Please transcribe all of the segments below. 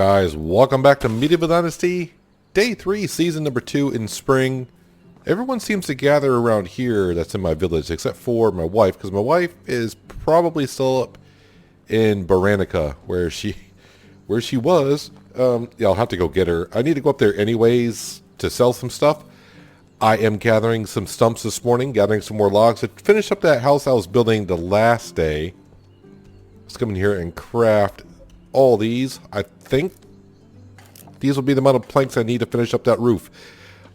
guys? Welcome back to Medieval Dynasty, Day 3, Season number 2 in spring. Everyone seems to gather around here that's in my village, except for my wife, because my wife is probably still up in Baranica, where she was. Yeah, I'll have to go get her. I need to go up there anyways to sell some stuff. I am gathering some stumps this morning, gathering some more logs to finish up that house I was building the last day. Let's come in here and craft all these. I think these will be the amount of planks I need to finish up that roof.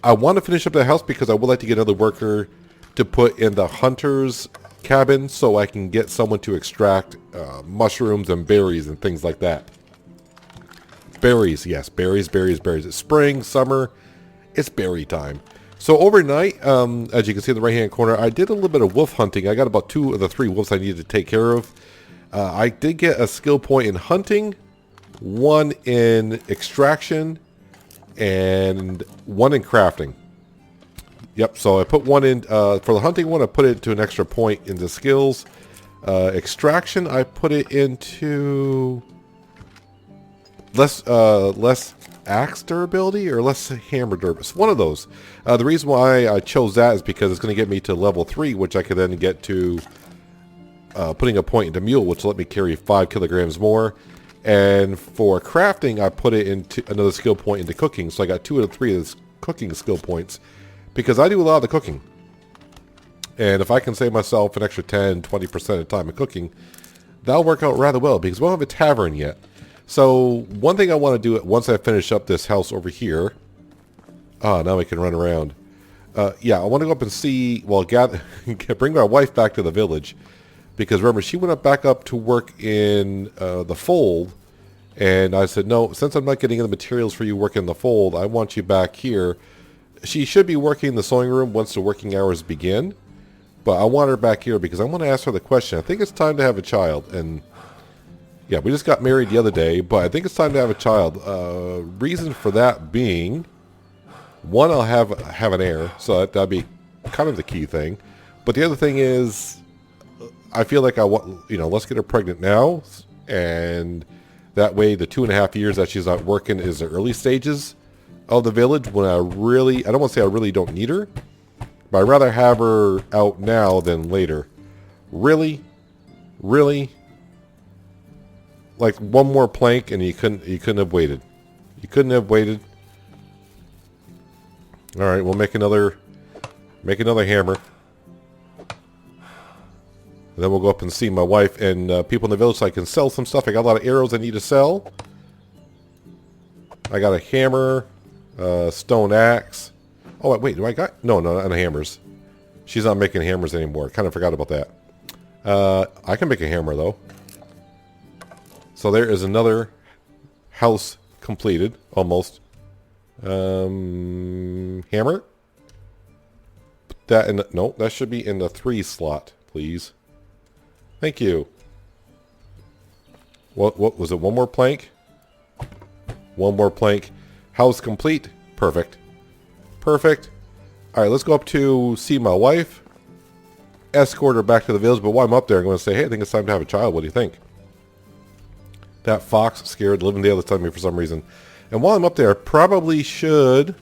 I want to finish up that house because I would like to get another worker to put in the hunter's cabin so I can get someone to extract mushrooms and berries and things like that. Berries, yes, berries. It's spring, summer, it's berry time. So overnight, as you can see in the right hand corner, I did a little bit of wolf hunting. I got about 2 of the 3 wolves I needed to take care of. I did get a skill point in hunting, 1 in extraction, and 1 in crafting. Yep, so I put 1 in, for the hunting one, I put it to an extra point in the skills. Extraction, I put it into less axe durability or less hammer durability. One of those. The reason why I chose that is because it's going to get me to level 3, which I could then get to putting a point into mule, which will let me carry 5 kilograms more. And for crafting, I put it into another skill point into cooking. So I got 2 out of 3 of the cooking skill points because I do a lot of the cooking. And if I can save myself an extra 10-20% of the time of cooking, that'll work out rather well because we don't have a tavern yet. So one thing I want to do once I finish up this house over here. Now I can run around. Yeah, I want to go up and see, well, bring my wife back to the village. Because remember, she went back up to work in the fold. And I said, no, since I'm not getting the materials for you working in the fold, I want you back here. She should be working in the sewing room once the working hours begin. But I want her back here because I want to ask her the question. I think it's time to have a child. And yeah, we just got married the other day, but I think it's time to have a child. Reason for that being, 1, I'll have an heir. So that'd be kind of the key thing. But the other thing is, I feel like I want, let's get her pregnant now, and that way the 2.5 years that she's not working is the early stages of the village when I don't want to say I really don't need her, but I'd rather have her out now than later. Really? Like 1 more plank and you couldn't have waited. You couldn't have waited. All right, we'll make another hammer. And then we'll go up and see my wife and people in the village so I can sell some stuff. I got a lot of arrows I need to sell. I got a hammer, stone axe. Oh, wait, do I got? No, not hammers. She's not making hammers anymore. Kind of forgot about that. I can make a hammer, though. So there is another house completed, almost. Hammer? Put that in no, that should be in the 3 slot, please. Thank you. What was it? 1 more plank? 1 more plank. House complete. Perfect. Perfect. All right, let's go up to see my wife. Escort her back to the village. But while I'm up there, I'm going to say, hey, I think it's time to have a child. What do you think? That fox scared the living daylights out of me for some reason. And while I'm up there, I probably should.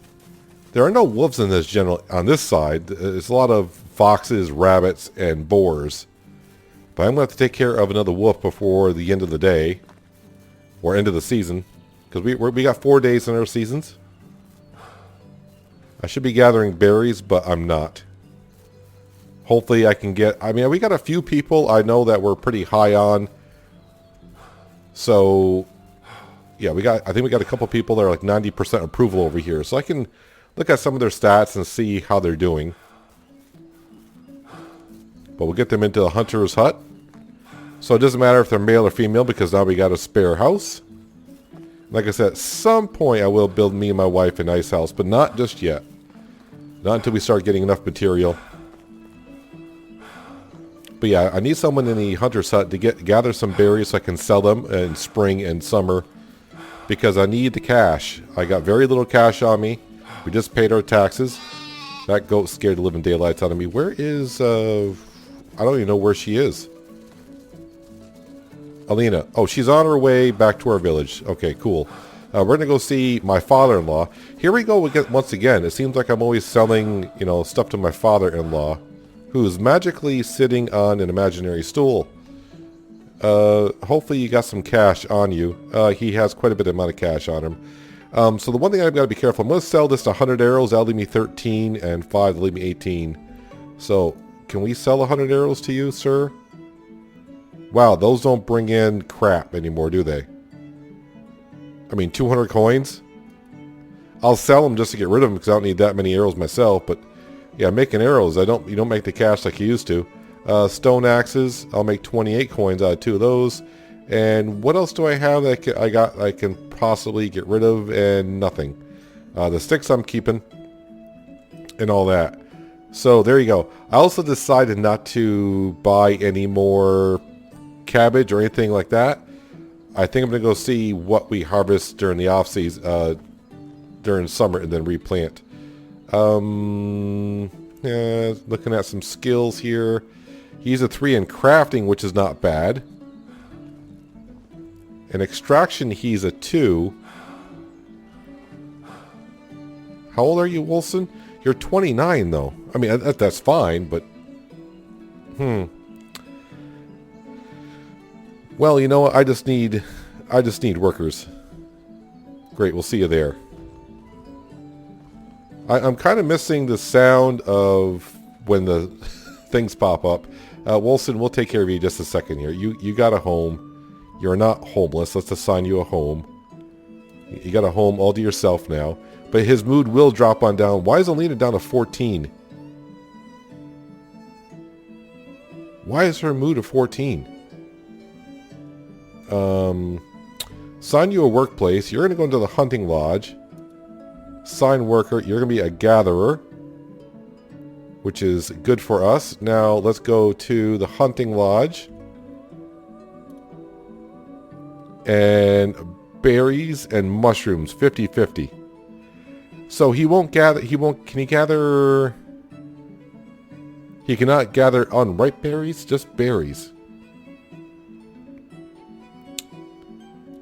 There are no wolves in this on this side. There's a lot of foxes, rabbits, and boars. But I'm going to have to take care of another wolf before the end of the day. Or end of the season. Because we got 4 days in our seasons. I should be gathering berries, but I'm not. Hopefully I can get... I mean, we got a few people I know that we're pretty high on. So, yeah, I think we got a couple people that are like 90% approval over here. So I can look at some of their stats and see how they're doing. But we'll get them into the hunter's hut. So it doesn't matter if they're male or female because now we got a spare house. Like I said, at some point I will build me and my wife a nice house, but not just yet. Not until we start getting enough material. But yeah, I need someone in the hunter's hut to gather some berries so I can sell them in spring and summer. Because I need the cash. I got very little cash on me. We just paid our taxes. That goat scared the living daylights out of me. Where is... I don't even know where she is. Alina. Oh, she's on her way back to our village. Okay, cool. We're going to go see my father-in-law. Here we go again, once again. It seems like I'm always selling, stuff to my father-in-law, who's magically sitting on an imaginary stool. Hopefully you got some cash on you. He has quite a bit of amount of cash on him. So the one thing I've got to be careful, I'm going to sell this to 100 arrows. That'll leave me 13, and 5, that'll leave me 18. So, can we sell 100 arrows to you, sir? Wow, those don't bring in crap anymore, do they? I mean, 200 coins? I'll sell them just to get rid of them because I don't need that many arrows myself. But yeah, making arrows, you don't make the cash like you used to. Stone axes, I'll make 28 coins out of 2 of those. And what else do I have that I can possibly get rid of? And nothing. The sticks I'm keeping and all that. So there you go. I also decided not to buy any more cabbage or anything like that. I think I'm going to go see what we harvest during the off season, during summer, and then replant. Yeah, looking at some skills here. He's a 3 in crafting, which is not bad. In extraction, he's a 2. How old are you, Wilson? You're 29, though. I mean, that's fine, but... Well, you know what? I just need workers. Great, we'll see you there. I'm kind of missing the sound of when the things pop up. Wilson, we'll take care of you just a second here. You got a home. You're not homeless. Let's assign you a home. You got a home all to yourself now. But his mood will drop on down. Why is Alina down to 14? Why is her mood at 14? Assign you a workplace. You're going to go into the hunting lodge. Sign worker. You're going to be a gatherer, which is good for us. Now let's go to the hunting lodge. And berries and mushrooms, 50-50. So he won't gather, can he gather? He cannot gather unripe berries, just berries.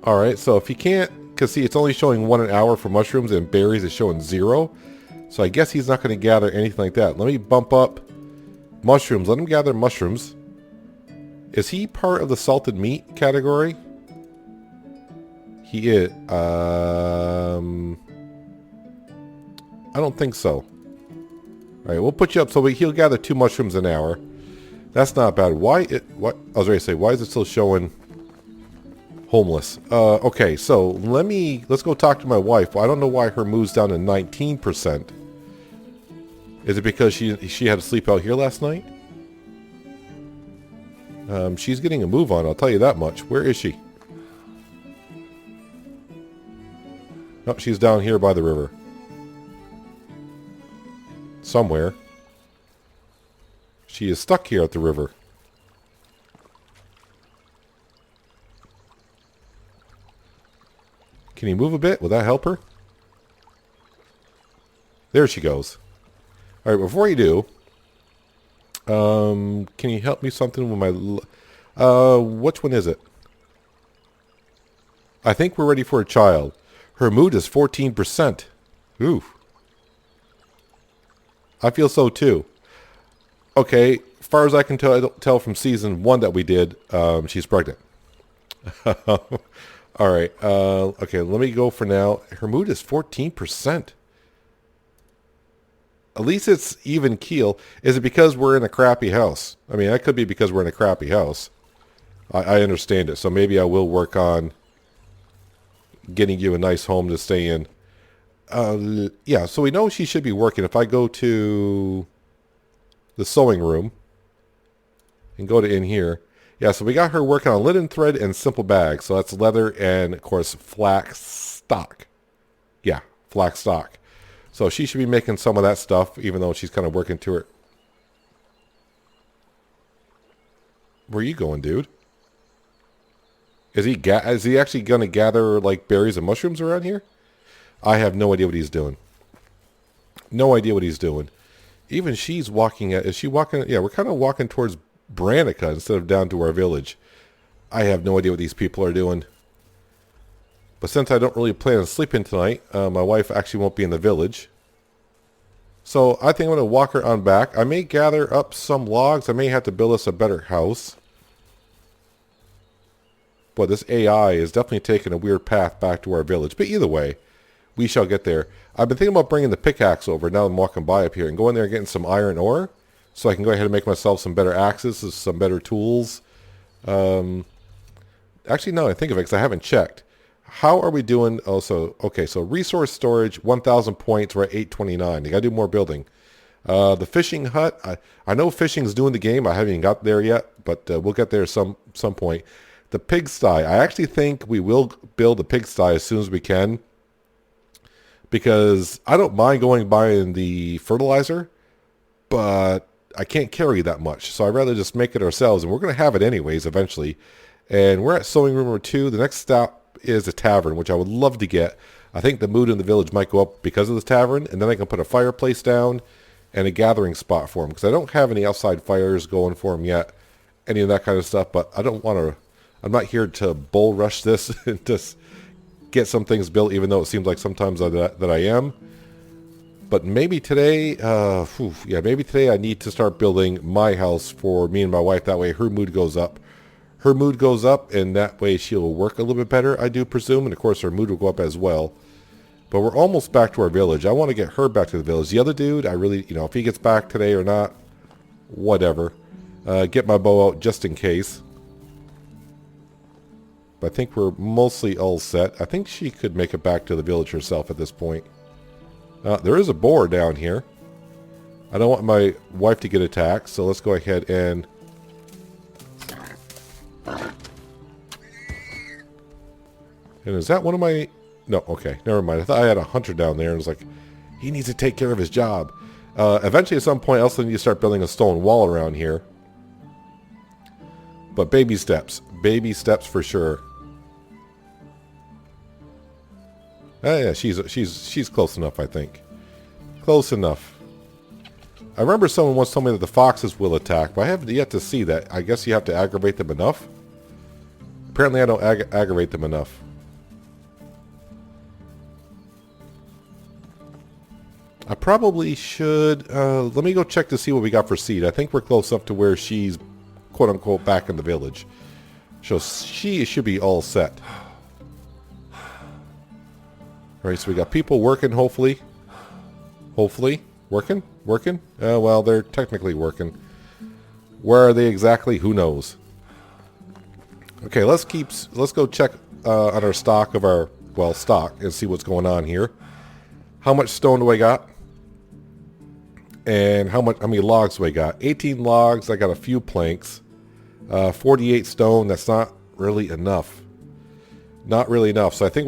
Alright, so if he can't, because see, it's only showing 1 an hour for mushrooms, and berries is showing 0. So I guess he's not going to gather anything like that. Let me bump up mushrooms. Let him gather mushrooms. Is he part of the salted meat category? He is. I don't think so. Alright, we'll put you up so he'll gather 2 mushrooms an hour. That's not bad. What I was ready to say, why is it still showing homeless? Okay, so let's go talk to my wife. I don't know why her mood's down to 19%. Is it because she had to sleep out here last night? She's getting a move on, I'll tell you that much. Where is she? Oh, she's down here by the river. Somewhere. She is stuck here at the river. Can you move a bit? Will that help her? There she goes. Alright, before you do, can you help me something with my... which one is it? I think we're ready for a child. Her mood is 14%. Ooh. I feel so too. Okay, as far as I can tell from season 1 that we did, she's pregnant. Alright, okay, let me go for now. Her mood is 14%. At least it's even keel. Is it because we're in a crappy house? I mean, that could be because we're in a crappy house. I understand it, so maybe I will work on getting you a nice home to stay in. Yeah, so we know she should be working. If I go to the sewing room and go to in here. Yeah, so we got her working on linen thread and simple bags. So that's leather and, of course, flax stock. Yeah, flax stock. So she should be making some of that stuff, even though she's kind of working to it. Where are you going, dude? Is he actually going to gather, like, berries and mushrooms around here? I have no idea what he's doing. No idea what he's doing. Even she's walking is she walking? Yeah, we're kind of walking towards Branica instead of down to our village. I have no idea what these people are doing. But since I don't really plan on sleeping tonight, my wife actually won't be in the village. So I think I'm going to walk her on back. I may gather up some logs. I may have to build us a better house. But this AI is definitely taking a weird path back to our village. But either way, we shall get there. I've been thinking about bringing the pickaxe over now I'm walking by up here and going there and getting some iron ore. So I can go ahead and make myself some better axes, some better tools. Actually, no, I think of it because I haven't checked. How are we doing? Oh, so, okay, so resource storage, 1,000 points. We're at 829. You got to do more building. The fishing hut, I know fishing's doing the game. I haven't even got there yet, but we'll get there some point. The pigsty, I actually think we will build a pigsty as soon as we can. Because I don't mind going buying the fertilizer, but I can't carry that much. So I'd rather just make it ourselves, and we're going to have it anyways eventually. And we're at sewing room number 2. The next stop is a tavern, which I would love to get. I think the mood in the village might go up because of the tavern, and then I can put a fireplace down and a gathering spot for them, because I don't have any outside fires going for them yet, any of that kind of stuff. But I don't want to, I'm not here to bull rush this and just get some things built, even though it seems like sometimes that I am. But maybe today, maybe today I need to start building my house for me and my wife. That way her mood goes up. Her mood goes up, and that way she'll work a little bit better, I do presume. And of course her mood will go up as well. But we're almost back to our village. I want to get her back to the village. The other dude, I really, if he gets back today or not, whatever. Get my bow out just in case. But I think we're mostly all set. I think she could make it back to the village herself at this point. There is a boar down here. I don't want my wife to get attacked, so let's go ahead and... And is that one of my... No, okay, never mind. I thought I had a hunter down there, and it was like, he needs to take care of his job. Eventually, at some point, I also need to start building a stone wall around here. But baby steps. Baby steps for sure. Yeah, she's close enough, I think. Close enough. I remember someone once told me that the foxes will attack, but I haven't yet to see that. I guess you have to aggravate them enough. Apparently I don't aggravate them enough. I probably should... let me go check to see what we got for seed. I think we're close up to where she's, quote-unquote, back in the village. So she should be all set. Alright, so we got people working, hopefully. Hopefully. Working? Working? Well, they're technically working. Where are they exactly? Who knows? Okay, let's go check on our stock of our, stock and see what's going on here. How much stone do I got? And how many logs do I got? 18 logs. I got a few planks. 48 stone. That's not really enough. Not really enough. So I think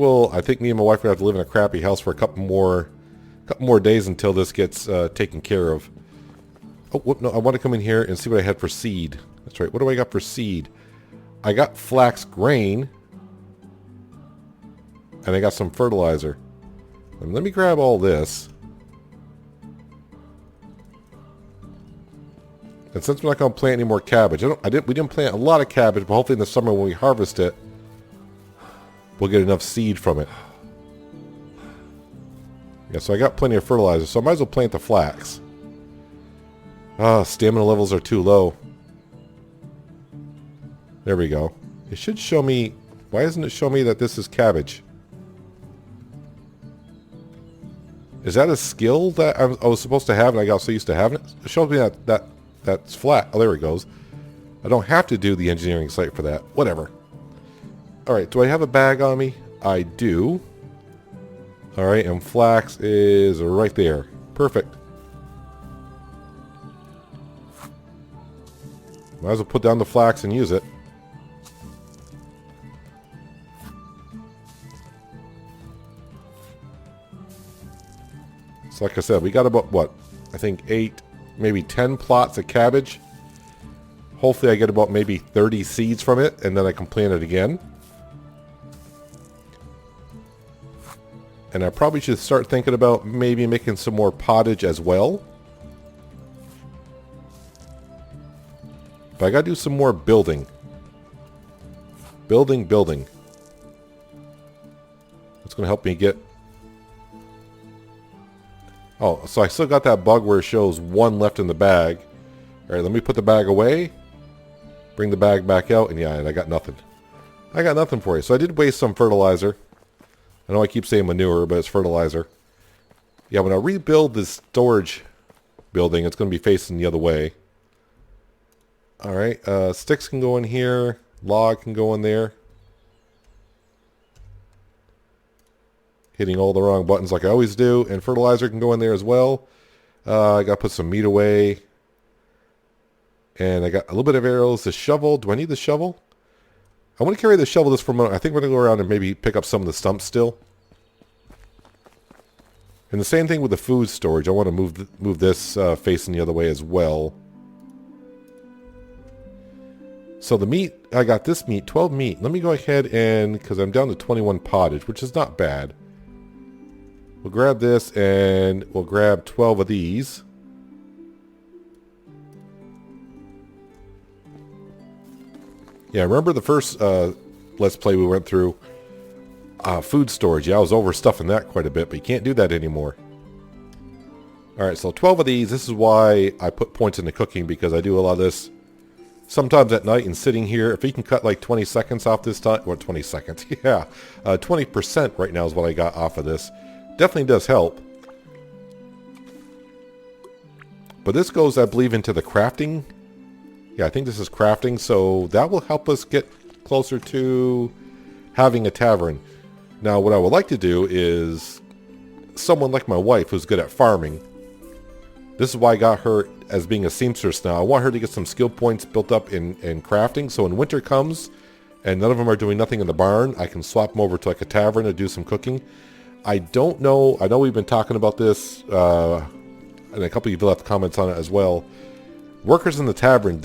me and my wife are gonna have to live in a crappy house for a couple more days until this gets taken care of. Oh, whoop, no, I want to come in here and see what I had for seed. That's right. What do I got for seed? I got flax grain. And I got some fertilizer. And let me grab all this. And since we're not going to plant any more cabbage, we didn't plant a lot of cabbage, but hopefully in the summer when we harvest it, we'll get enough seed from it. Yeah, so I got plenty of fertilizer, so I might as well plant the flax. Stamina levels are too low. There we go. It should show me... Why doesn't it show me that this is cabbage? Is that a skill that I was supposed to have and I got so used to having it? It shows me that's flat. Oh, there it goes. I don't have to do the engineering site for that. Whatever. Alright, do I have a bag on me? I do. Alright, and flax is right there. Perfect. Might as well put down the flax and use it. So like I said, we got about, what? I think 8, maybe 10 plots of cabbage. Hopefully I get about maybe 30 seeds from it, and then I can plant it again. And I probably should start thinking about maybe making some more pottage as well. But I gotta do some more building. Building. going to help me get... Oh, so I still got that bug where it shows 1 left in the bag. Alright, let me put the bag away. Bring the bag back out, and yeah, and I got nothing. I got nothing for you. So I did waste some fertilizer. I know I keep saying manure, but it's fertilizer. Yeah, when I rebuild this storage building, it's going to be facing the other way. Alright, sticks can go in here. Log can go in there. Hitting all the wrong buttons like I always do. And fertilizer can go in there as well. I got to put some meat away. And I got a little bit of arrows. The shovel. Do I need the shovel? I want to carry the shovel this for a moment. I think we're going to go around and maybe pick up some of the stumps still. And the same thing with the food storage. I want to move this facing the other way as well. So the meat, I got this meat, 12 meat. Let me go ahead and, because I'm down to 21 pottage, which is not bad. We'll grab this and we'll grab 12 of these. Yeah, remember the first Let's Play we went through? Food storage. Yeah, I was overstuffing that quite a bit, but you can't do that anymore. Alright, so 12 of these. This is why I put points into cooking, because I do a lot of this sometimes at night and sitting here. If you can cut like 20 seconds off this time, or 20 seconds, yeah. 20% right now is what I got off of this. Definitely does help. But this goes, I believe, into the crafting. Yeah, I think this is crafting, so that will help us get closer to having a tavern. Now, what I would like to do is someone like my wife who's good at farming. This is why I got her as being a seamstress now. I want her to get some skill points built up in crafting, so when winter comes and none of them are doing nothing in the barn, I can swap them over to like a tavern and do some cooking. I don't know. I know we've been talking about this, and a couple of you left comments on it as well. Workers in the tavern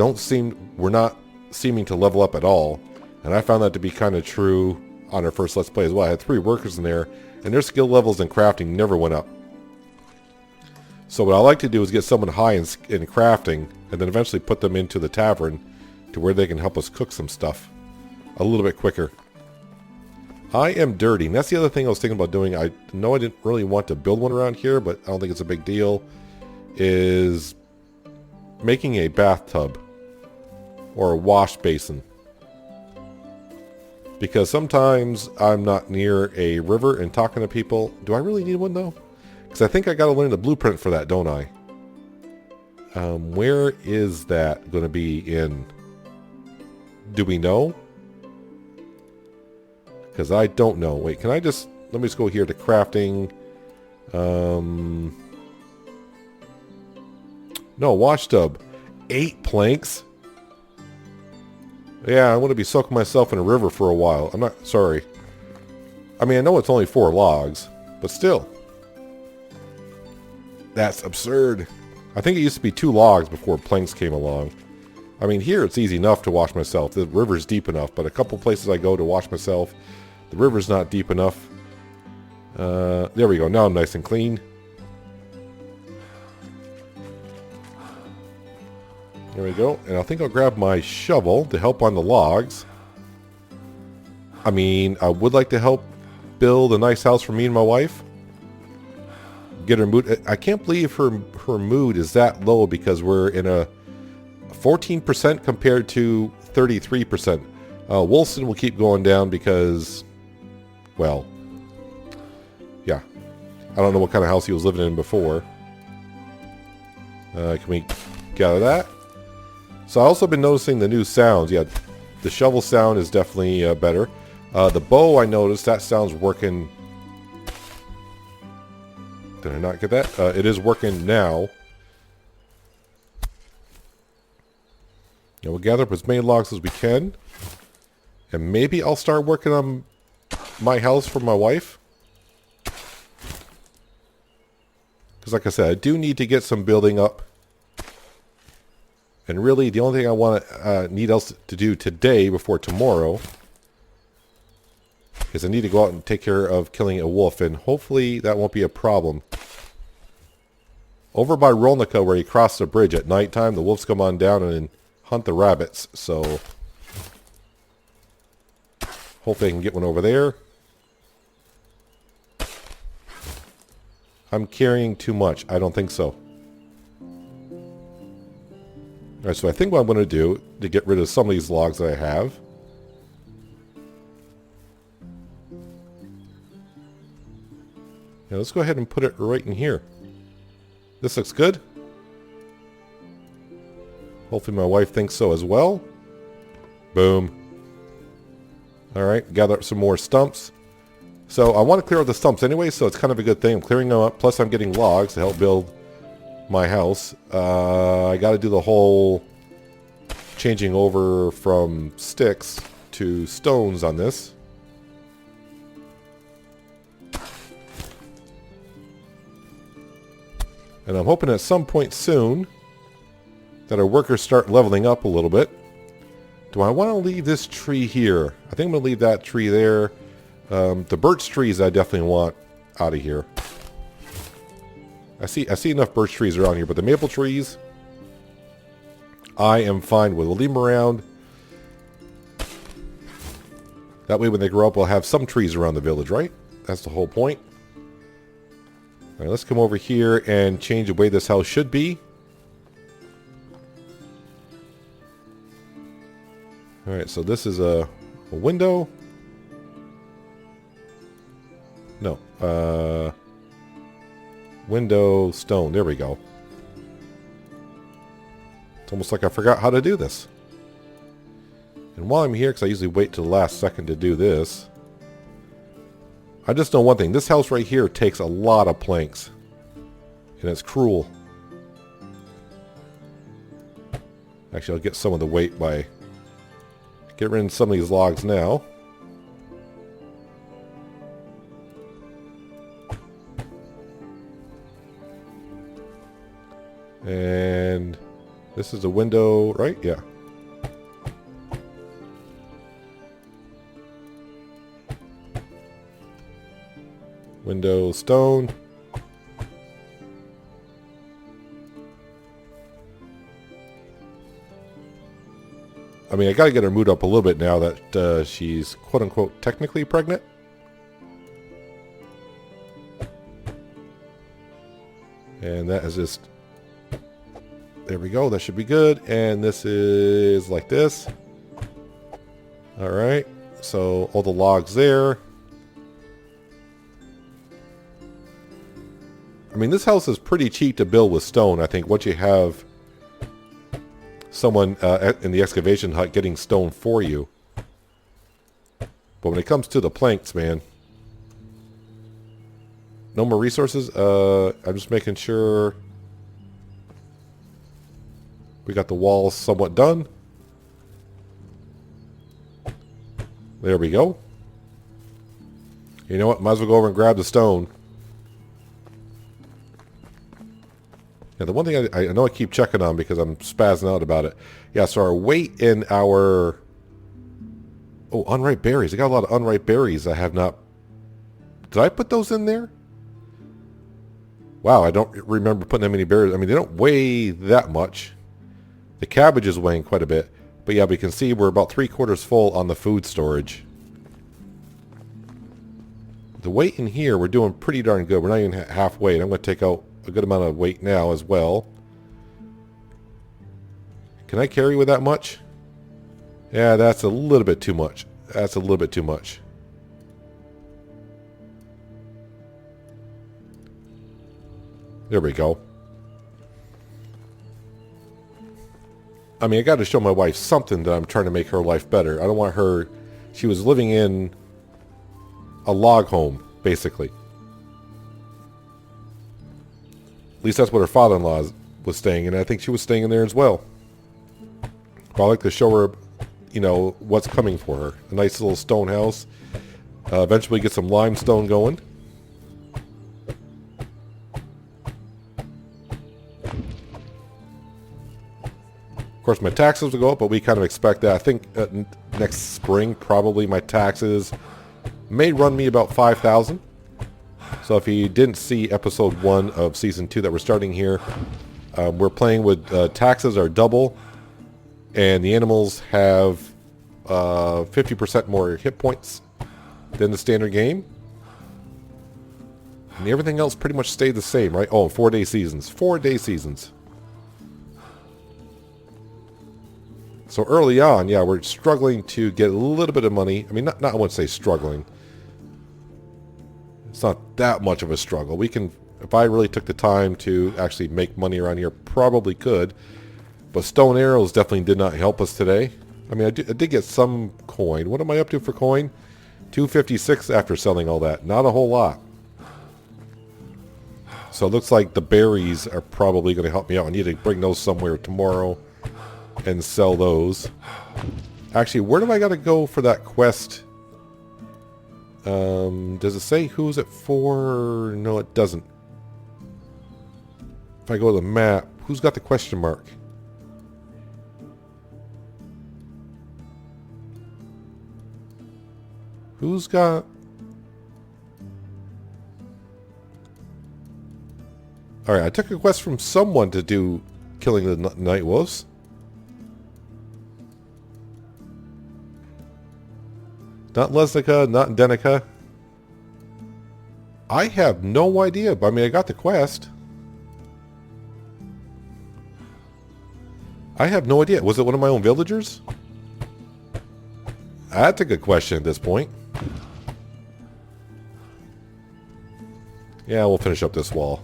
were not seeming to level up at all. And I found that to be kind of true on our first Let's Play as well. I had 3 workers in there, and their skill levels in crafting never went up. So what I like to do is get someone high in crafting, and then eventually put them into the tavern to where they can help us cook some stuff a little bit quicker. I am dirty, and that's the other thing I was thinking about doing. I know I didn't really want to build one around here, but I don't think it's a big deal, is making a bathtub or a wash basin. Because sometimes I'm not near a river and talking to people. Do I really need one though? Because I think I got to learn the blueprint for that, don't I? Where is that going to be in? Do we know? Because I don't know. Wait, can I just... Let me just go here to crafting. No, wash tub. 8 planks? Yeah, I want to be soaking myself in a river for a while. I'm not... Sorry. I mean, I know it's only 4 logs, but still. That's absurd. I think it used to be 2 logs before planks came along. I mean, here it's easy enough to wash myself. The river's deep enough, but a couple places I go to wash myself, the river's not deep enough. There we go. Now I'm nice and clean. There we go. And I think I'll grab my shovel to help on the logs. I mean, I would like to help build a nice house for me and my wife. Get her mood. I can't believe her mood is that low, because we're in a 14% compared to 33%. Wolston will keep going down because, well, yeah. I don't know what kind of house he was living in before. Can we get out of that? So I've also been noticing the new sounds. Yeah, the shovel sound is definitely better. The bow, I noticed, that sound's working. Did I not get that? It is working now. We'll gather up as many logs as we can. And maybe I'll start working on my house for my wife. Because like I said, I do need to get some building up. And really, the only thing I want to need else to do today before tomorrow is I need to go out and take care of killing a wolf, and hopefully that won't be a problem. Over by Rolnica, where you cross the bridge at nighttime, the wolves come on down and hunt the rabbits, so hopefully I can get one over there. I'm carrying too much. I don't think so. Alright, so I think what I'm going to do to get rid of some of these logs that I have. Now let's go ahead and put it right in here. This looks good. Hopefully my wife thinks so as well. Boom. Alright, gather up some more stumps. So I want to clear out the stumps anyway, so it's kind of a good thing. I'm clearing them up, plus I'm getting logs to help build my house. I got to do the whole changing over from sticks to stones on this. And I'm hoping at some point soon that our workers start leveling up a little bit. Do I want to leave this tree here? I think I'm going to leave that tree there. The birch trees I definitely want out of here. I see enough birch trees around here, but the maple trees I am fine with. We'll leave them around. That way when they grow up we'll have some trees around the village, right? That's the whole point. Alright, let's come over here and change the way this house should be. Alright, so this is a window. No, window, stone. There we go. It's almost like I forgot how to do this. And while I'm here, because I usually wait till the last second to do this, I just know one thing. This house right here takes a lot of planks. And it's cruel. Actually, I'll get some of the weight by getting rid of some of these logs now. And this is a window, right? Yeah. Window, stone. I mean, I gotta get her mood up a little bit now that she's quote-unquote technically pregnant. And that is just... There we go. That should be good. And this is like this. Alright. So, all the logs there. I mean, this house is pretty cheap to build with stone. I think once you have someone in the excavation hut getting stone for you. But when it comes to the planks, man. No more resources. I'm just making sure we got the walls somewhat done. There we go. You know what? Might as well go over and grab the stone. Yeah, the one thing I know I keep checking on because I'm spazzing out about it. Yeah, so our weight in our... Oh, unripe berries. I got a lot of unripe berries I have not... Did I put those in there? Wow, I don't remember putting that many berries. I mean, they don't weigh that much. The cabbage is weighing quite a bit. But yeah, we can see we're about 3/4 full on the food storage. The weight in here, we're doing pretty darn good. We're not even halfway. I'm going to take out a good amount of weight now as well. Can I carry with that much? Yeah, that's a little bit too much. That's a little bit too much. There we go. I mean, I got to show my wife something that I'm trying to make her life better. I don't want her... She was living in a log home, basically. At least that's what her father-in-law was staying in. I think she was staying in there as well. But I like to show her, you know, what's coming for her. A nice little stone house. Eventually get some limestone going. Of course, my taxes will go up, but we kind of expect that. I think next spring, probably my taxes may run me about $5,000. So if you didn't see episode 1 of season 2 that we're starting here, we're playing with taxes are double, and the animals have 50% more hit points than the standard game. And everything else pretty much stayed the same, right? Oh, 4-day seasons. 4-day seasons. So early on, yeah, we're struggling to get a little bit of money. I mean, not I wouldn't say struggling. It's not that much of a struggle. We can, if I really took the time to actually make money around here, probably could. But stone arrows definitely did not help us today. I mean, I did get some coin. What am I up to for coin? 256 after selling all that. Not a whole lot. So it looks like the berries are probably going to help me out. I need to bring those somewhere tomorrow and sell those. Actually, where do I got to go for that quest? Does it say who's it for? No, it doesn't. If I go to the map, who's got the question mark? Who's got... Alright, I took a quest from someone to do killing the night wolves. Not Lesnica, not Denica. I have no idea, but I mean, I got the quest. I have no idea. Was it one of my own villagers? That's a good question at this point. Yeah, we'll finish up this wall.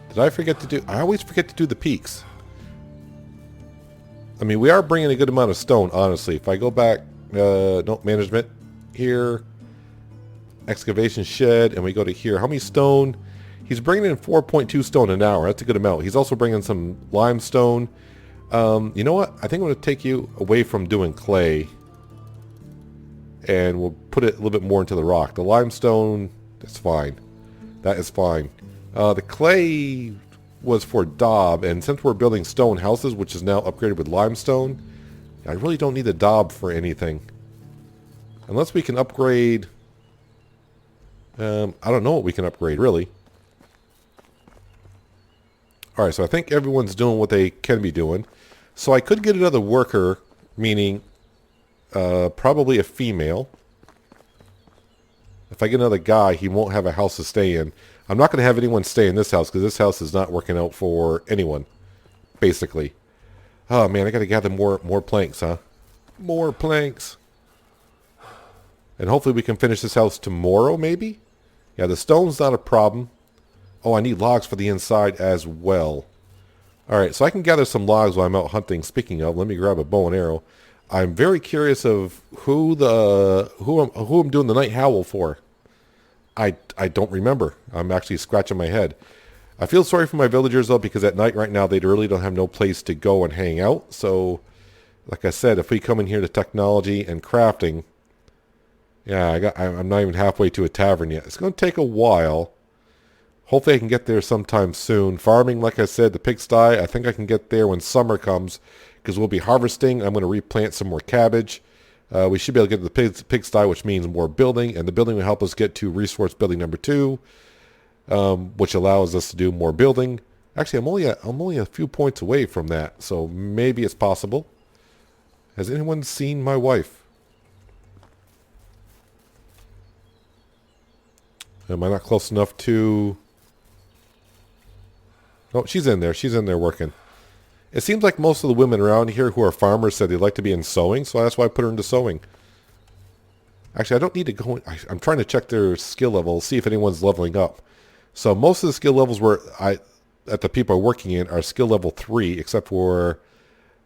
Did I forget to do... I always forget to do the peaks. I mean, we are bringing a good amount of stone, honestly. If I go back... no, management. Here. Excavation shed. And we go to here. How many stone? He's bringing in 4.2 stone an hour. That's a good amount. He's also bringing some limestone. You know what? I think I'm going to take you away from doing clay. And we'll put it a little bit more into the rock. The limestone, that's fine. That is fine. The clay was for daub, and since we're building stone houses, which is now upgraded with limestone, I really don't need the daub for anything. Unless we can upgrade... I don't know what we can upgrade, really. Alright, so I think everyone's doing what they can be doing. So I could get another worker, meaning probably a female. If I get another guy, he won't have a house to stay in. I'm not going to have anyone stay in this house because this house is not working out for anyone, basically. Oh man, I got to gather more planks, huh? More planks. And hopefully we can finish this house tomorrow, maybe? Yeah, the stone's not a problem. Oh, I need logs for the inside as well. Alright, so I can gather some logs while I'm out hunting. Speaking of, let me grab a bow and arrow. I'm very curious of who I'm doing the night howl for. I don't remember. I'm actually scratching my head. I feel sorry for my villagers though, because at night right now they really don't have no place to go and hang out. So, like I said, if we come in here to technology and crafting, yeah, I'm not even halfway to a tavern yet. It's going to take a while. Hopefully I can get there sometime soon. Farming, like I said, the pigsty, I think I can get there when summer comes, because we'll be harvesting. I'm going to replant some more cabbage. We should be able to get to the pigsty, which means more building, and the building will help us get to resource building number 2, which allows us to do more building. Actually, I'm only a few points away from that, so maybe it's possible. Has anyone seen my wife? Am I not close enough to... Oh, she's in there. She's in there working. It seems like most of the women around here who are farmers said they'd like to be in sewing, so that's why I put her into sewing. Actually, I don't need to go in. I'm trying to check their skill level, see if anyone's leveling up. So most of the skill levels that the people are working in are skill level 3, except for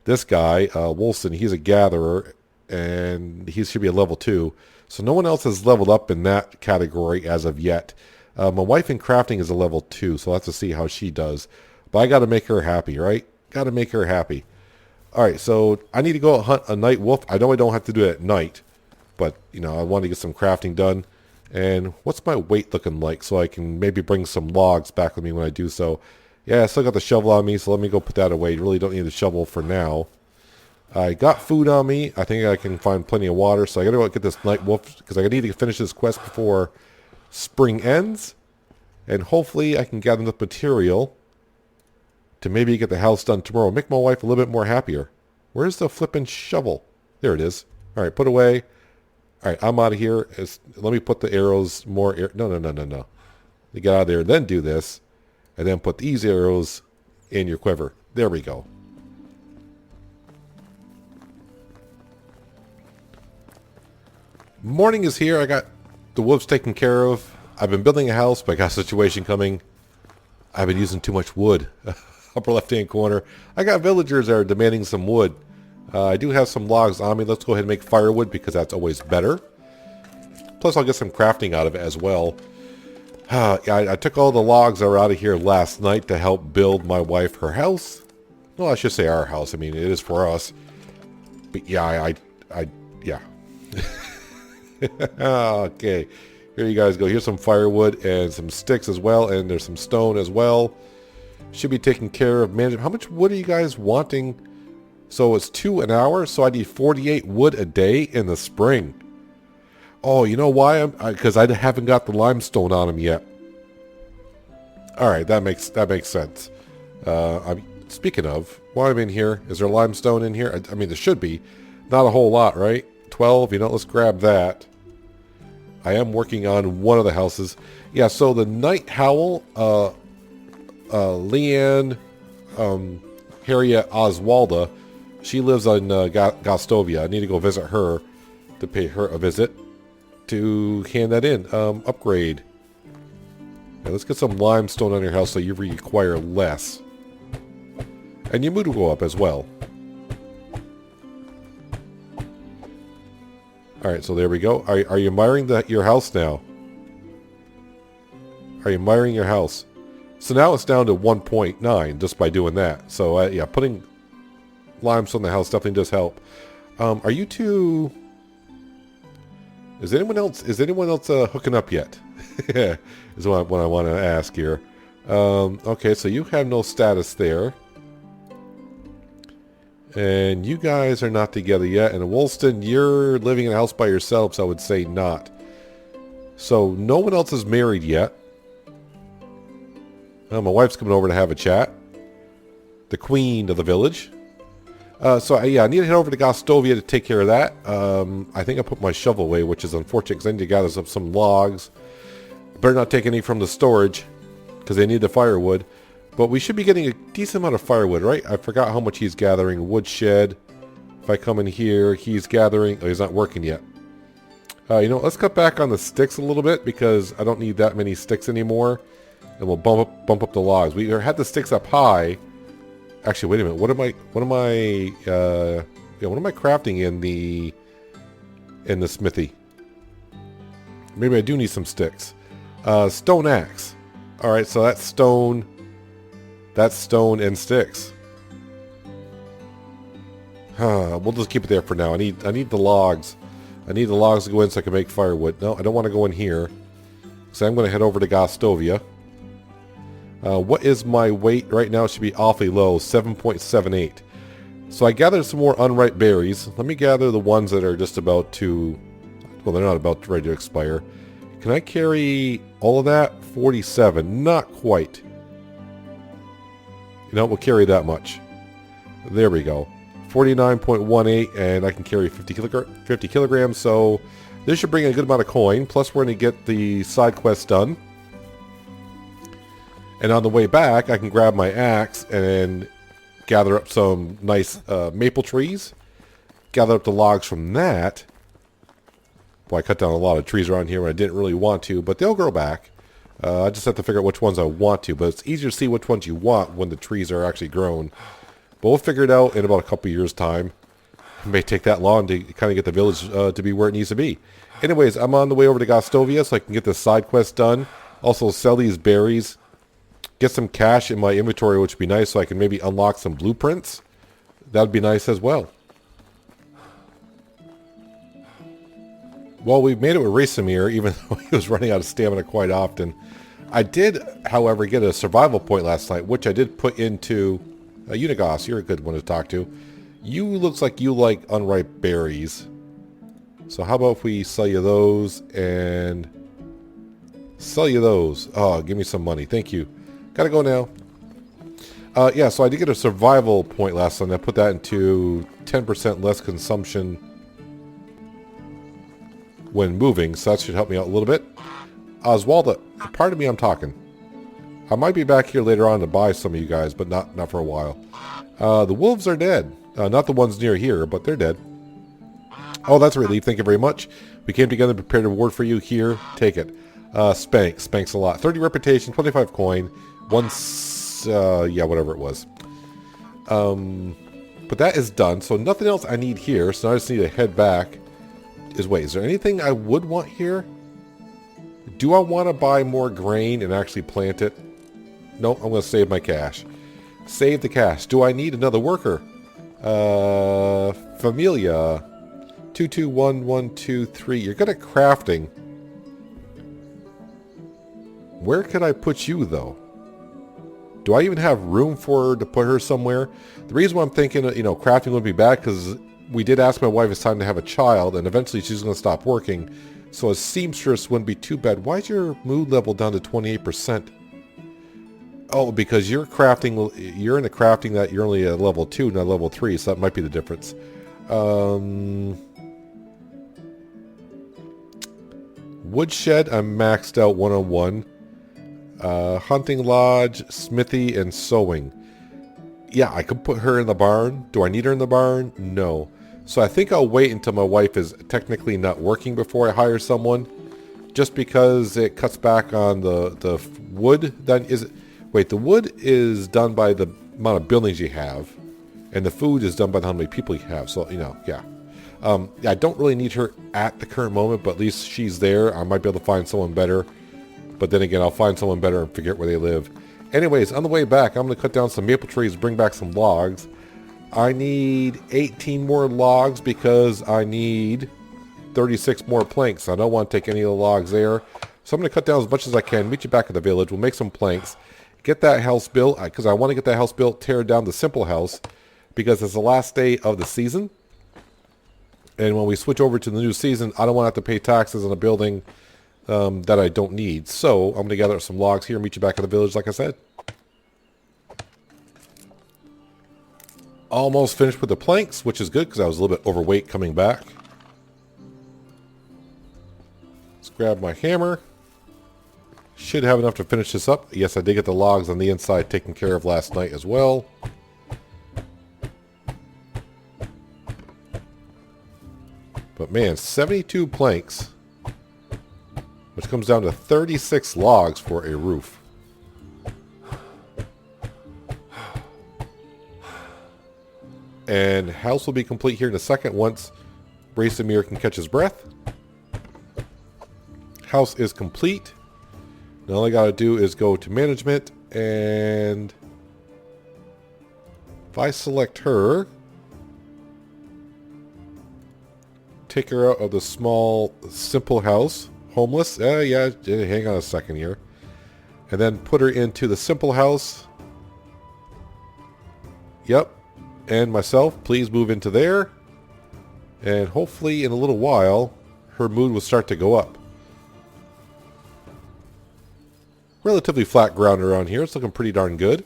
this guy, Wolfson. He's a gatherer, and he should be a level 2. So no one else has leveled up in that category as of yet. My wife in crafting is a level 2, so I'll have to see how she does. But I got to make her happy, right? Got to make her happy. Alright, so I need to go hunt a night wolf. I know I don't have to do it at night, but, you know, I want to get some crafting done. And what's my weight looking like so I can maybe bring some logs back with me when I do so. Yeah, I still got the shovel on me, so let me go put that away. You really don't need the shovel for now. I got food on me. I think I can find plenty of water, so I got to go get this night wolf because I need to finish this quest before spring ends. And hopefully I can gather enough material to maybe get the house done tomorrow. Make my wife a little bit more happier. Where's the flippin' shovel? There it is. Alright, put away. All right, I'm out of here. Let me put the arrows more. No. You get out of there, then do this, and then put these arrows in your quiver. There we go. Morning is here. I got the wolves taken care of. I've been building a house, but I got a situation coming. I've been using too much wood. Upper left-hand corner. I got villagers that are demanding some wood. I do have some logs on me. Let's go ahead and make firewood because that's always better. Plus, I'll get some crafting out of it as well. I took all the logs that were out of here last night to help build my wife her house. Well, I should say our house. I mean, it is for us. But yeah, yeah. Okay. Here you guys go. Here's some firewood and some sticks as well. And there's some stone as well. Should be taken care of. Management. How much wood are you guys wanting? So it's 2 an hour. So I need 48 wood a day in the spring. Oh, you know why? Because I haven't got the limestone on them yet. All right, that makes sense. Speaking of, while I'm in here, is there limestone in here? I mean, there should be. Not a whole lot, right? 12. You know, let's grab that. I am working on one of the houses. Yeah. So the night howl, Leanne, Harriet Oswalda, she lives on Gostovia. I need to go visit her to pay her a visit. To hand that in. Upgrade. Now let's get some limestone on your house so you require less. And your mood will go up as well. Alright, so there we go. Are you admiring your house now? Are you admiring your house? So now it's down to 1.9 just by doing that. So yeah, putting limestone on the house definitely does help. Are you two... Is anyone else hooking up yet? Is what I want to ask here. Okay, so you have no status there. And you guys are not together yet. And Woolston, you're living in a house by yourselves, I would say not. So no one else is married yet. My wife's coming over to have a chat. The queen of the village. So yeah, I need to head over to Gostovia to take care of that. I think I put my shovel away, which is unfortunate because I need to gather up some logs. Better not take any from the storage because they need the firewood. But we should be getting a decent amount of firewood, right? I forgot how much he's gathering. Woodshed. If I come in here, he's gathering. Oh, he's not working yet. You know, let's cut back on the sticks a little bit because I don't need that many sticks anymore. And we'll bump up the logs. We had the sticks up high. Actually, wait a minute. What am I crafting in the smithy? Maybe I do need some sticks. Stone axe. All right, so that's stone and sticks. We'll just keep it there for now. I need the logs. I need the logs to go in so I can make firewood. No, I don't want to go in here. So I'm going to head over to Gostovia. What is my weight right now? It should be awfully low, 7.78. So I gathered some more unripe berries. Let me gather the ones that are just about to... Well, they're not about ready to expire. Can I carry all of that? 47. Not quite. You know, we'll carry that much. There we go. 49.18, and I can carry 50 kilograms, so this should bring in a good amount of coin. Plus, we're going to get the side quest done. And on the way back, I can grab my axe and gather up some nice maple trees. Gather up the logs from that. Boy, I cut down a lot of trees around here when I didn't really want to, but they'll grow back. I just have to figure out which ones I want to, but it's easier to see which ones you want when the trees are actually grown. But we'll figure it out in about a couple years' time. It may take that long to kind of get the village to be where it needs to be. Anyways, I'm on the way over to Gostovia so I can get this side quest done. Also sell these berries. Get some cash in my inventory, which would be nice, so I can maybe unlock some blueprints. That would be nice as well. Well, we've made it with Racemir, even though he was running out of stamina quite often. I did, however, get a survival point last night, which I did put into... Unigos, you're a good one to talk to. You looks like you like unripe berries. So how about if we sell you those and... Sell you those. Oh, give me some money. Thank you. Gotta go now. Yeah, so I did get a survival point last time. I put that into 10% less consumption. when moving, so that should help me out a little bit. Oswalda, pardon me, I'm talking. I might be back here later on to buy some of you guys, but not for a while. The wolves are dead. Not the ones near here, but they're dead. Oh, that's a relief. Thank you very much. We came together and prepared a reward for you. Here, take it. Spank. Spanks a lot. 30 reputation, 25 coin. Yeah, whatever it was. But that is done. So nothing else I need here. So I just need to head back. Wait, is there anything I would want here? Do I want to buy more grain and actually plant it? No, I'm going to save my cash. Save the cash. Do I need another worker? Familia. 221123. You're good at crafting. Where could I put you, though? Do I even have room for her to put her somewhere? The reason why I'm thinking, crafting would be bad, because we did ask my wife it's time to have a child, and eventually she's going to stop working. So a seamstress wouldn't be too bad. Why is your mood level down to 28%? Oh, because you're in the crafting that you're only at level 2, not level 3, so that might be the difference. Woodshed, I'm maxed out 101. Hunting lodge, smithy, and sewing. Yeah, I could put her in the barn. Do I need her in the barn? No. So I think I'll wait until my wife is technically not working before I hire someone. Just because it cuts back on the wood. Wait, the wood is done by the amount of buildings you have. And the food is done by how many people you have. So, yeah. I don't really need her at the current moment, but at least she's there. I might be able to find someone better. But then again, I'll find someone better and figure out where they live. Anyways, on the way back, I'm going to cut down some maple trees, bring back some logs. I need 18 more logs because I need 36 more planks. I don't want to take any of the logs there. So I'm going to cut down as much as I can, meet you back at the village. We'll make some planks, get that house built, because I want to get that house built, tear down the simple house, because it's the last day of the season. And when we switch over to the new season, I don't want to have to pay taxes on a building that I don't need. So I'm going to gather some logs here and meet you back at the village, like I said. Almost finished with the planks, which is good because I was a little bit overweight coming back. Let's grab my hammer. Should have enough to finish this up. Yes, I did get the logs on the inside taken care of last night as well. But man, 72 planks, which comes down to 36 logs for a roof. And house will be complete here in a second once Racemir can catch his breath. House is complete. Now all I gotta do is go to management, and if I select her, take her out of the small, simple house, homeless, yeah, hang on a second here, and then put her into the simple house. Yep. And myself, please move into there. And hopefully in a little while, her mood will start to go up. Relatively flat ground around here. It's looking pretty darn good.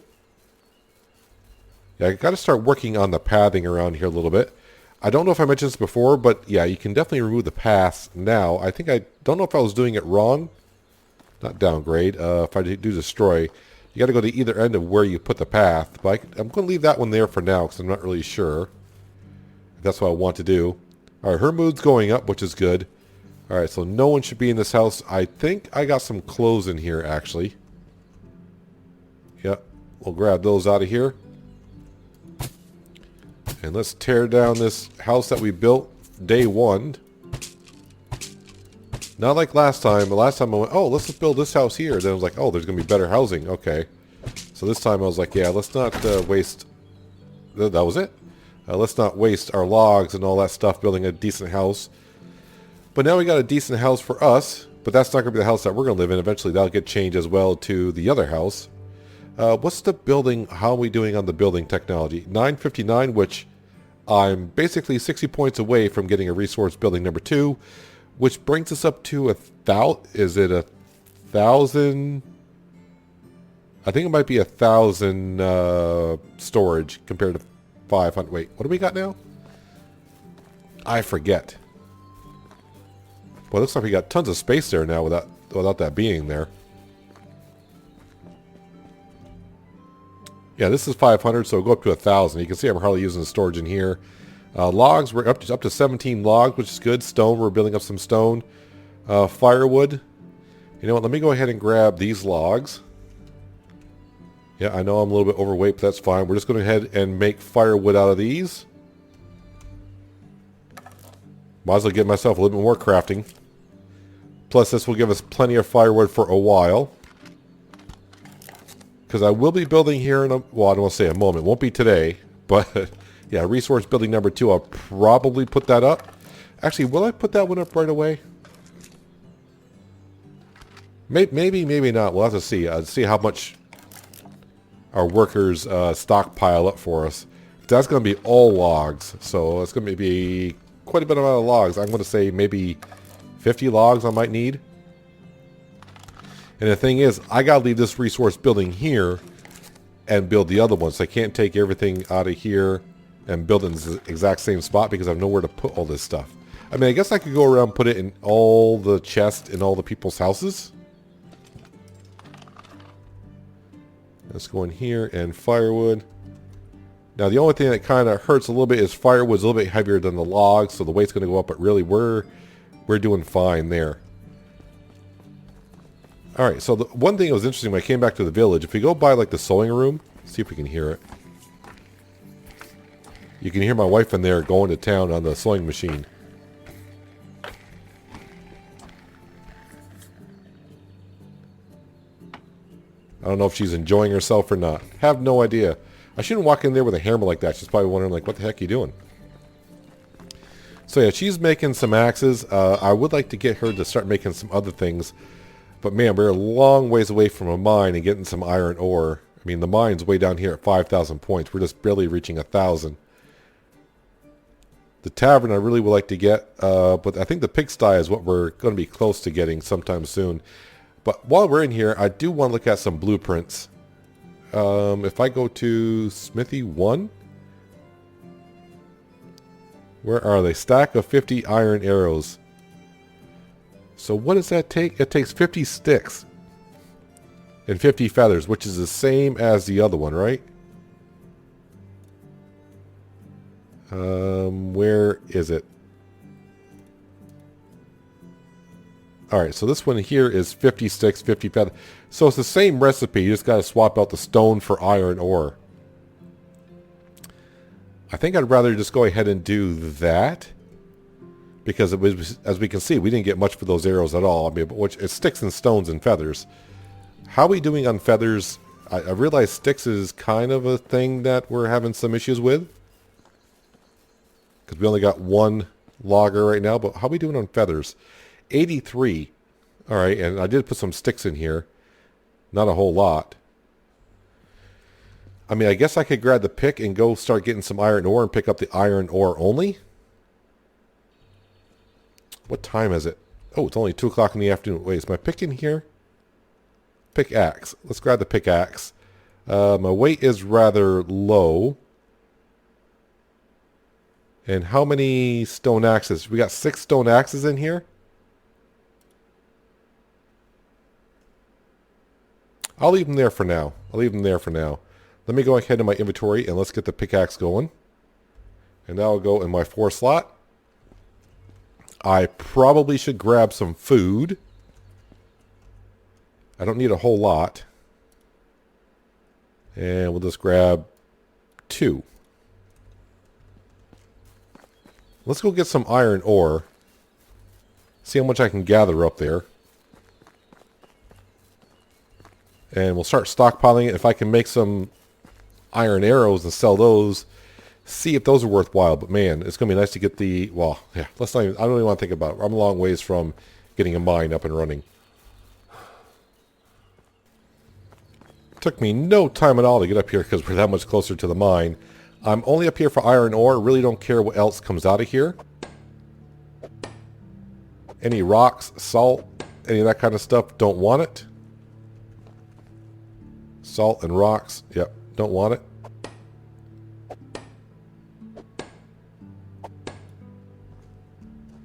Yeah, I got to start working on the pathing around here a little bit. I don't know if I mentioned this before, but yeah, you can definitely remove the paths now. I don't know if I was doing it wrong. Not downgrade. If I do destroy, you got to go to either end of where you put the path. But I'm going to leave that one there for now because I'm not really sure. That's what I want to do. All right, her mood's going up, which is good. All right, so no one should be in this house. I think I got some clothes in here, actually. Yep, we'll grab those out of here. And let's tear down this house that we built day one. Not like last time. The last time I went, oh, let's just build this house here. Then I was like, oh, there's going to be better housing. Okay. So this time I was like, yeah, let's not waste... That was it. Let's not waste our logs and all that stuff building a decent house. But now we got a decent house for us. But that's not going to be the house that we're going to live in. Eventually that'll get changed as well to the other house. What's the building? How are we doing on the building technology? 959, which I'm basically 60 points away from getting a resource building number 2. Which brings us up to 1,000. Is it 1,000? I think it might be 1,000 storage compared to 500. Wait, what do we got now? I forget. Well, it looks like we got tons of space there now without that being there. Yeah, this is 500, so we'll go up to 1,000. You can see I'm hardly using the storage in here. Logs, we're up to 17 logs, which is good. Stone, we're building up some stone. Firewood. You know what, let me go ahead and grab these logs. Yeah, I know I'm a little bit overweight, but that's fine. We're just going to go ahead and make firewood out of these. Might as well get myself a little bit more crafting. Plus, this will give us plenty of firewood for a while. Because I will be building here in a... Well, I don't want to say a moment. It won't be today. But, yeah, resource building number 2. I'll probably put that up. Actually, will I put that one up right away? Maybe, maybe not. We'll have to see. See how much our workers stockpile up for us. That's going to be all logs. So, it's going to be quite a bit amount of logs. I'm going to say maybe 50 logs I might need. And the thing is, I got to leave this resource building here and build the other one. So I can't take everything out of here and build it in the exact same spot because I have nowhere to put all this stuff. I mean, I guess I could go around and put it in all the chests in all the people's houses. Let's go in here and firewood. Now, the only thing that kind of hurts a little bit is firewood's a little bit heavier than the logs, so the weight's going to go up, but really we're doing fine there. Alright, so the one thing that was interesting when I came back to the village, if we go by like the sewing room, see if we can hear it. You can hear my wife in there going to town on the sewing machine. I don't know if she's enjoying herself or not. Have no idea. I shouldn't walk in there with a hammer like that. She's probably wondering like, what the heck are you doing? So yeah, she's making some axes. I would like to get her to start making some other things. But man, we're a long ways away from a mine and getting some iron ore. I mean, the mine's way down here at 5,000 points. We're just barely reaching 1,000. The tavern I really would like to get, but I think the pigsty is what we're going to be close to getting sometime soon. But while we're in here, I do want to look at some blueprints. If I go to Smithy 1, where are they? Stack of 50 iron arrows. So what does that take? It takes 50 sticks and 50 feathers, which is the same as the other one, right? Where is it? Alright, so this one here is 50 sticks, 50 feathers. So it's the same recipe, you just got to swap out the stone for iron ore. I think I'd rather just go ahead and do that. Because it was, as we can see, we didn't get much for those arrows at all. I mean, which it's sticks and stones and feathers. How are we doing on feathers? I realize sticks is kind of a thing that we're having some issues with. Because we only got one logger right now. But how are we doing on feathers? 83. Alright, and I did put some sticks in here. Not a whole lot. I mean, I guess I could grab the pick and go start getting some iron ore and pick up the iron ore only. What time is it? Oh, it's only 2 o'clock in the afternoon. Wait, is my pick in here? Pickaxe. Let's grab the pickaxe. My weight is rather low. And how many stone axes? We got 6 stone axes in here. I'll leave them there for now. Let me go ahead to my inventory and let's get the pickaxe going. And that'll go in my 4 slot. I probably should grab some food. I don't need a whole lot. And we'll just grab 2. Let's go get some iron ore. See how much I can gather up there. And we'll start stockpiling it. If I can make some iron arrows and sell those, see if those are worthwhile. But man, it's going to be nice to get the... Well, yeah, let's not even... I don't even want to think about it. I'm a long ways from getting a mine up and running. Took me no time at all to get up here because we're that much closer to the mine. I'm only up here for iron ore. Really don't care what else comes out of here. Any rocks, salt, any of that kind of stuff, don't want it. Salt and rocks, yep, don't want it.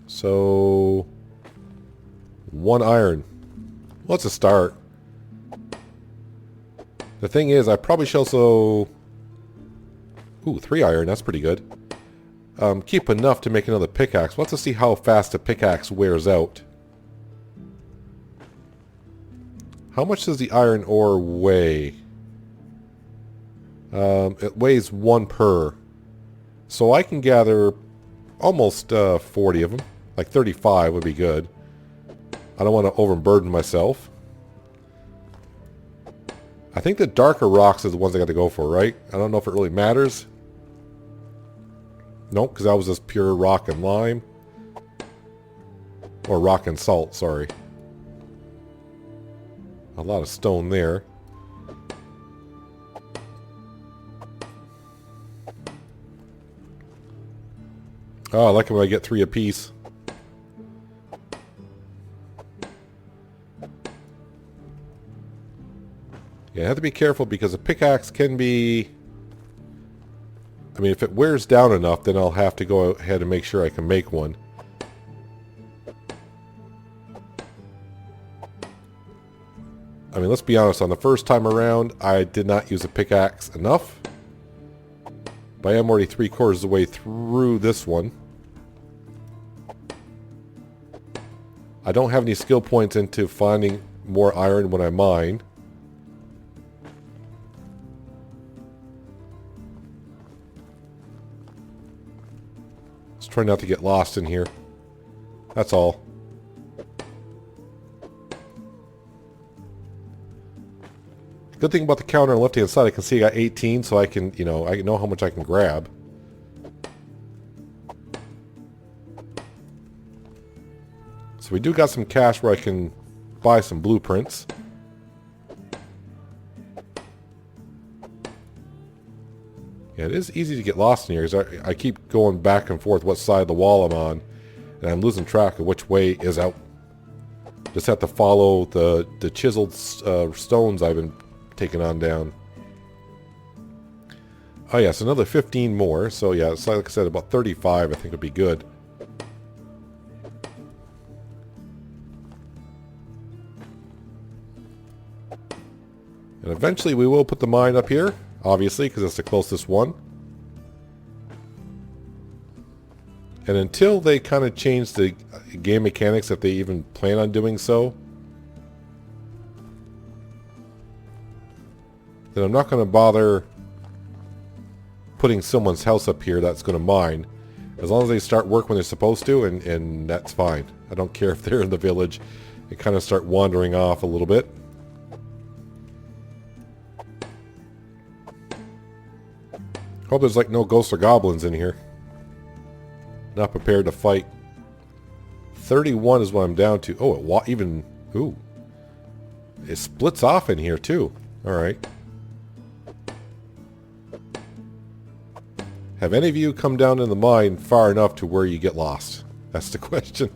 So 1 iron. Well, that's a start. The thing is, I probably should also... Ooh, 3 iron. That's pretty good. Keep enough to make another pickaxe. Let's see how fast a pickaxe wears out. How much does the iron ore weigh? It weighs 1 per. So I can gather almost 40 of them. Like 35 would be good. I don't want to overburden myself. I think the darker rocks is the ones I got to go for, right? I don't know if it really matters. Nope, because that was just pure rock and lime. Or rock and salt, sorry. A lot of stone there. Oh, I like it when I get 3 apiece. Yeah, I have to be careful because a pickaxe can be... I mean, if it wears down enough, then I'll have to go ahead and make sure I can make one. I mean, let's be honest, on the first time around, I did not use a pickaxe enough. But I am already 3/4 of the way through this one. I don't have any skill points into finding more iron when I mine. Just try not to get lost in here. That's all. Good thing about the counter on the left-hand side, I can see I got 18, so I can, I know how much I can grab. So we do got some cash where I can buy some blueprints. Yeah, it is easy to get lost in here because I keep going back and forth what side of the wall I'm on, and I'm losing track of which way is out. Just have to follow the chiseled stones I've been taking on down. Oh yes, another 15 more. So yeah, it's like I said, about 35 I think would be good. And eventually we will put the mine up here, obviously, because it's the closest one. And until they kind of change the game mechanics, if they even plan on doing so, then I'm not going to bother putting someone's house up here that's going to mine. As long as they start work when they're supposed to, and that's fine. I don't care if they're in the village and kind of start wandering off a little bit. Hope there's like no ghosts or goblins in here. Not prepared to fight. 31 is what I'm down to. Oh, ooh. It splits off in here too. Alright. Have any of you come down in the mine far enough to where you get lost? That's the question.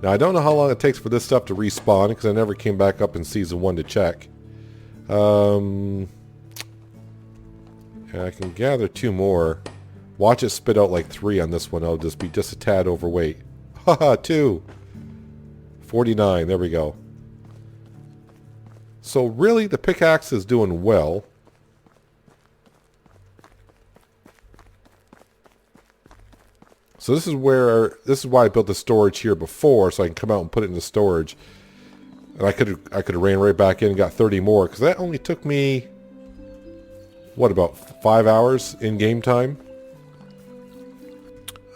Now, I don't know how long it takes for this stuff to respawn, because I never came back up in Season 1 to check. I can gather 2 more. Watch it spit out like 3 on this one. I'll just be just a tad overweight. Haha, 2. 49, there we go. So really, the pickaxe is doing well. So this is why I built the storage here before, so I can come out and put it into storage. And I could have ran right back in and got 30 more, because that only took me, what, about 5 hours in game time?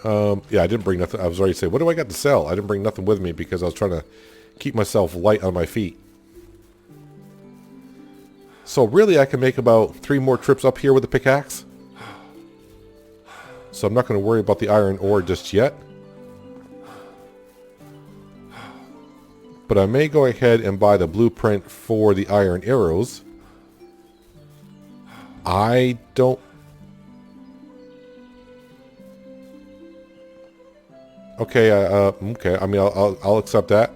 Yeah, I didn't bring nothing. I was already saying, what do I got to sell? I didn't bring nothing with me because I was trying to keep myself light on my feet. So really, I can make about 3 more trips up here with the pickaxe. So I'm not going to worry about the iron ore just yet. But I may go ahead and buy the blueprint for the iron arrows. I don't... Okay, okay. I mean, I'll accept that.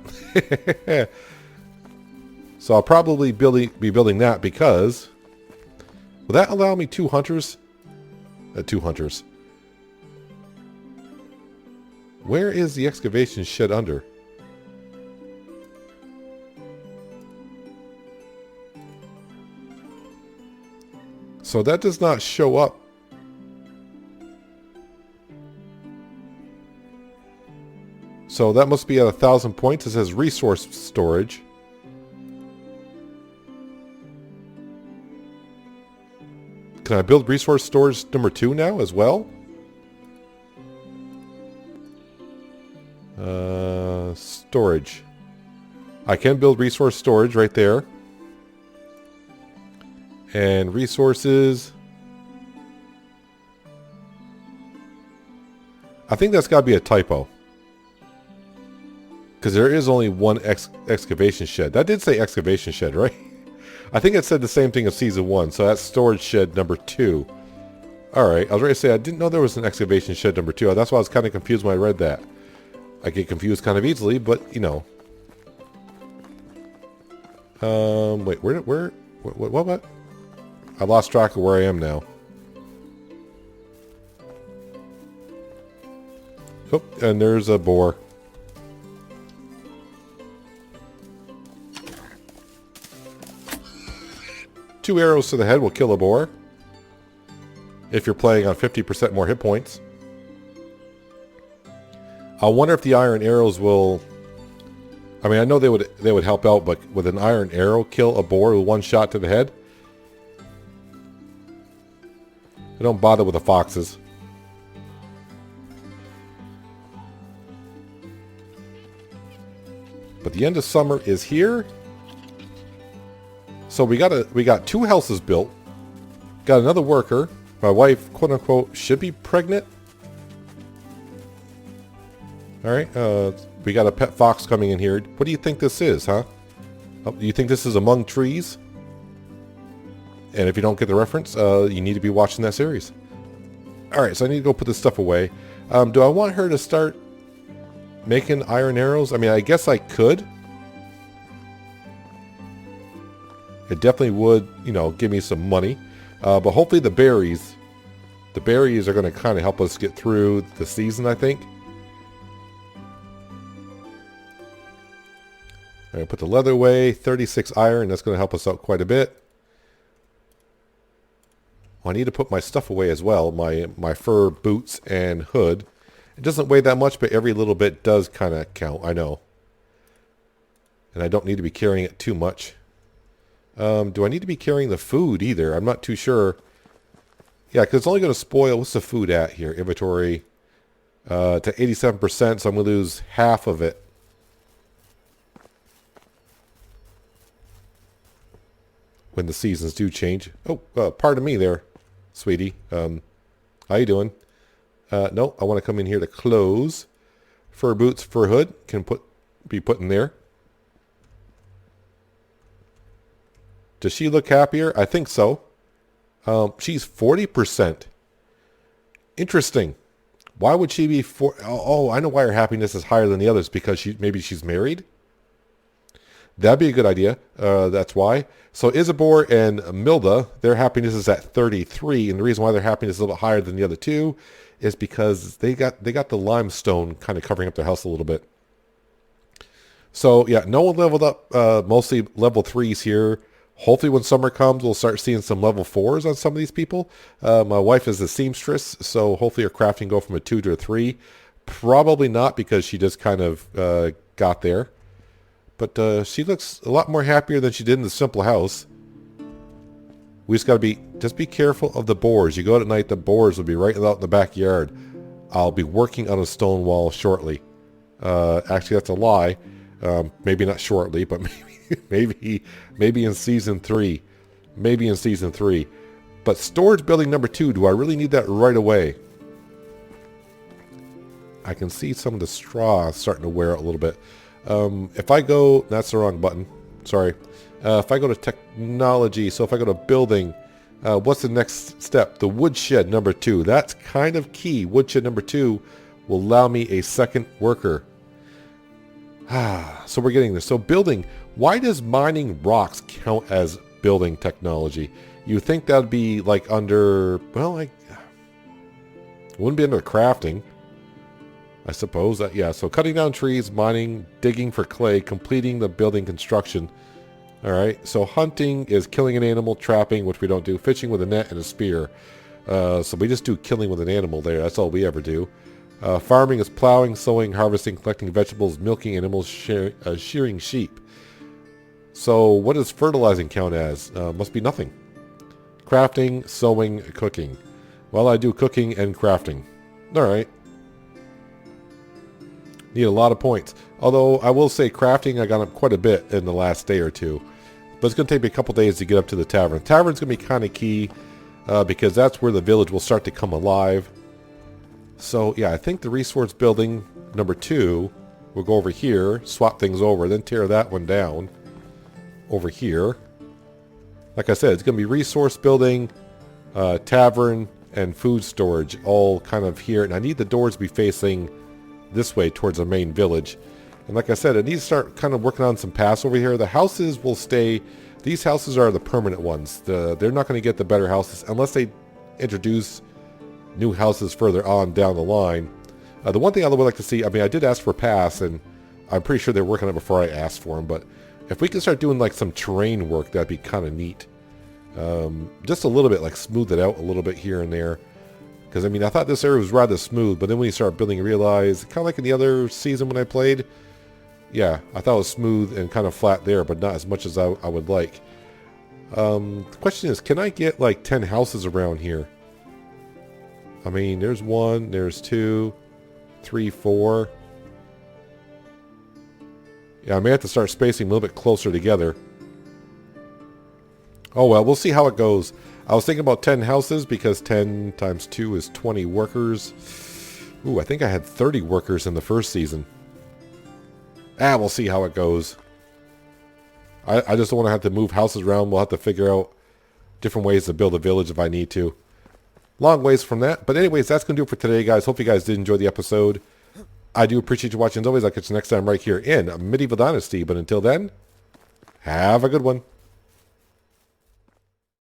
So I'll probably be building that because... Will that allow me 2 hunters? 2 hunters. Where is the excavation shed under? So that does not show up. So that must be at 1,000 points. It says resource storage. Can I build resource storage number 2 now as well? Storage. I can build resource storage right there. And resources. I think that's got to be a typo. Because there is only one excavation shed. That did say excavation shed, right? I think it said the same thing as Season 1. So that's storage shed number 2. Alright, I was ready to say I didn't know there was an excavation shed number 2. That's why I was kind of confused when I read that. I get confused kind of easily, but, you know. Wait, what? I lost track of where I am now. Oh, and there's a boar. Two arrows to the head will kill a boar. If you're playing on 50% more hit points. I wonder if the iron arrows will... I mean, I know they would help out, but would an iron arrow kill a boar with one shot to the head? I don't bother with the foxes. But the end of summer is here. So we got 2 houses built. Got another worker. My wife, quote unquote, should be pregnant. Alright, we got a pet fox coming in here. What do you think this is, huh? Oh, do you think this is Among Trees? And if you don't get the reference, you need to be watching that series. Alright, so I need to go put this stuff away. Do I want her to start making iron arrows? I mean, I guess I could. It definitely would, you know, give me some money. But hopefully the berries are going to kind of help us get through the season, I think. I'm going to put the leather away, 36 iron, that's going to help us out quite a bit. Well, I need to put my stuff away as well, my fur boots and hood. It doesn't weigh that much, but every little bit does kind of count, I know. And I don't need to be carrying it too much. Do I need to be carrying the food either? I'm not too sure. Yeah, because it's only going to spoil. What's the food at here? Inventory to 87%, so I'm going to lose half of it. When the seasons do change. Oh, pardon me there, sweetie. How you doing? No, I want to come in here to close. Fur boots, fur hood can be put in there. Does she look happier? I think so. She's 40%. Interesting. Why would she be Oh, I know why her happiness is higher than the others, because maybe she's married. That'd be a good idea. That's why. So Isabor and Milda, their happiness is at 33, and the reason why their happiness is a little bit higher than the other two is because they got the limestone kind of covering up their house a little bit. So yeah, no one leveled up. Mostly level 3s here. Hopefully when summer comes, we'll start seeing some level 4s on some of these people. My wife is a seamstress, so hopefully her crafting go from a 2 to a 3. Probably not, because she just kind of got there. But she looks a lot more happier than she did in the simple house. We just got to be careful of the boars. You go out at night, the boars will be right out in the backyard. I'll be working on a stone wall shortly. Actually, that's a lie. Maybe not shortly, but maybe in season 3. Maybe in season 3. But storage building number 2, do I really need that right away? I can see some of the straw starting to wear out a little bit. If I go, that's the wrong button. Sorry. If I go to technology, so if I go to building, what's the next step? The woodshed number 2. That's kind of key. Woodshed number 2 will allow me a second worker. So we're getting this. So building, why does mining rocks count as building technology? You think that'd be like under, well, it wouldn't be under crafting. I suppose that, yeah. So cutting down trees, mining, digging for clay, completing the building construction. Alright, so hunting is killing an animal, trapping, which we don't do, fishing with a net and a spear. So we just do killing with an animal there. That's all we ever do. Farming is plowing, sowing, harvesting, collecting vegetables, milking animals, shearing sheep. So what does fertilizing count as? Must be nothing. Crafting, sewing, cooking. Well, I do cooking and crafting. Alright. Need a lot of points. Although, I will say crafting I got up quite a bit in the last day or two. But it's going to take me a couple days to get up to the tavern. The tavern's going to be kind of key because that's where the village will start to come alive. So, yeah, I think the resource building number 2 will go over here, swap things over, then tear that one down over here. Like I said, it's going to be resource building, tavern, and food storage all kind of here. And I need the doors to be facing this way towards the main village. And like I said, I need to start kind of working on some paths over here. The houses will stay. These houses are the permanent ones. They're not going to get the better houses unless they introduce new houses further on down the line. The one thing I would like to see, I mean, I did ask for a pass, and I'm pretty sure they're working on it before I asked for them, but if we can start doing like some terrain work, that'd be kind of neat. Just a little bit, like smooth it out a little bit here and there. Because, I mean, I thought this area was rather smooth, but then when you start building, you realize, kind of like in the other season when I played, yeah, I thought it was smooth and kind of flat there, but not as much as I would like. The question is, can I get like 10 houses around here? I mean, there's 1, there's 2, 3, 4. Yeah, I may have to start spacing a little bit closer together. Oh well, we'll see how it goes. I was thinking about 10 houses because 10 times 2 is 20 workers. Ooh, I think I had 30 workers in the first season. We'll see how it goes. I just don't want to have to move houses around. We'll have to figure out different ways to build a village if I need to. Long ways from that. But anyways, that's going to do it for today, guys. Hope you guys did enjoy the episode. I do appreciate you watching. As always, I'll catch you next time right here in Medieval Dynasty. But until then, have a good one.